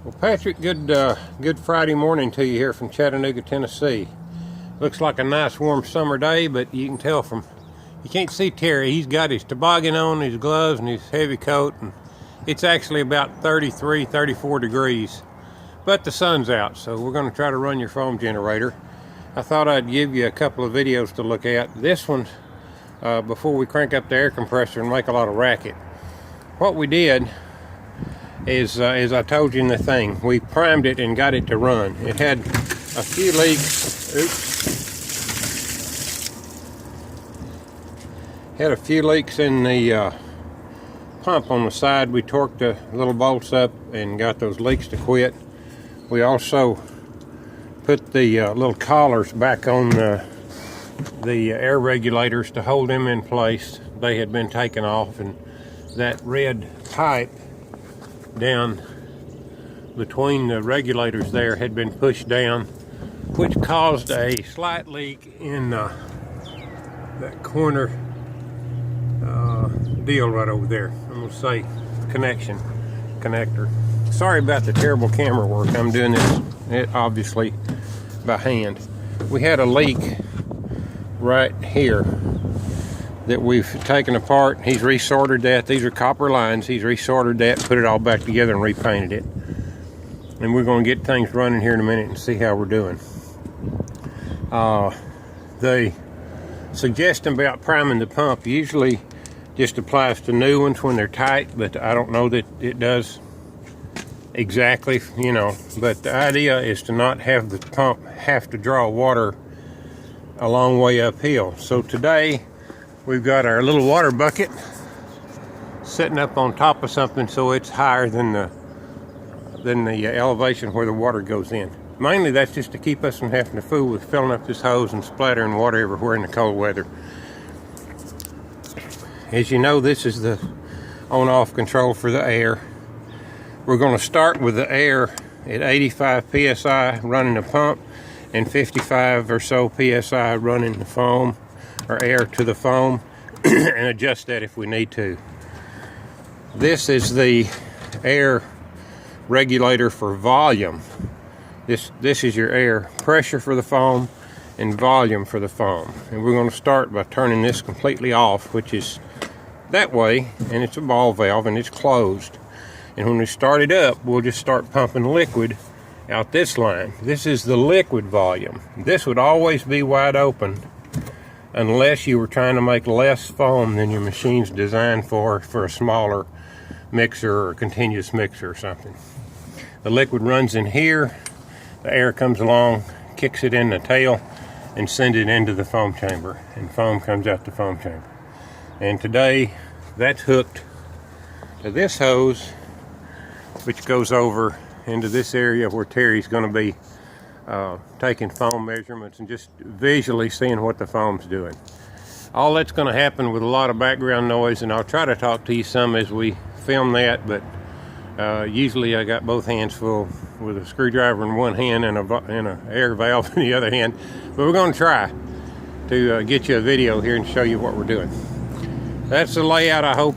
Well, Patrick, good Friday morning to you here from Chattanooga, Tennessee. Looks like a nice warm summer day, but you can tell from, you can't see Terry. He's got his toboggan on, his gloves, and his heavy coat, and it's actually about 33, 34 degrees. But the sun's out, so we're going to try to run your foam generator. I thought I'd give you a couple of videos to look at. This one, before we crank up the air compressor and make a lot of racket. What we did is, as I told you in the thing, we primed it and got it to run. It had a few leaks. Had a few leaks in the pump on the side. We torqued the little bolts up and got those leaks to quit. We also put the little collars back on the air regulators to hold them in place. They had been taken off, and that red pipe down between the regulators there had been pushed down, which caused a slight leak in that corner deal right over there. I'm going to say connector. Sorry about the terrible camera work. I'm doing this obviously by hand. We had a leak right here that we've taken apart. He's resorted that. These are copper lines. He's resorted that, put it all back together and repainted it. And we're going to get things running here in a minute and see how we're doing. The suggestion about priming the pump usually just applies to new ones when they're tight, but I don't know that it does exactly, you know. But the idea is to not have the pump have to draw water a long way uphill. So today we've got our little water bucket sitting up on top of something so it's higher than the elevation where the water goes in. Mainly that's just to keep us from having to fool with filling up this hose and splattering water everywhere in the cold weather. As you know, this is the on-off control for the air. We're going to start with the air at 85 psi running the pump and 55 or so psi running the foam or air to the foam and adjust that if we need to. This is the air regulator for volume. This is your air pressure for the foam and volume for the foam. And we're going to start by turning this completely off, which is that way, and it's a ball valve and it's closed. And when we start it up, we'll just start pumping liquid out this line. This is the liquid volume. This would always be wide open unless you were trying to make less foam than your machine's designed for a smaller mixer or a continuous mixer or something. The liquid runs in here, the air comes along, kicks it in the tail, and sends it into the foam chamber, and foam comes out the foam chamber. And today, that's hooked to this hose, which goes over into this area where Terry's going to be taking foam measurements and just visually seeing what the foam's doing. All that's going to happen with a lot of background noise, and I'll try to talk to you some as we film that, but usually I got both hands full with a screwdriver in one hand and a air valve in the other hand. But we're going to try to get you a video here and show you what we're doing. That's the layout. I hope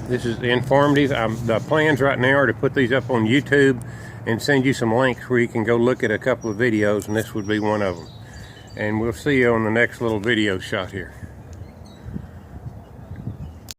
this is informative. The plans right now are to put these up on YouTube and send you some links where you can go look at a couple of videos, and this would be one of them. And we'll see you on the next little video shot here.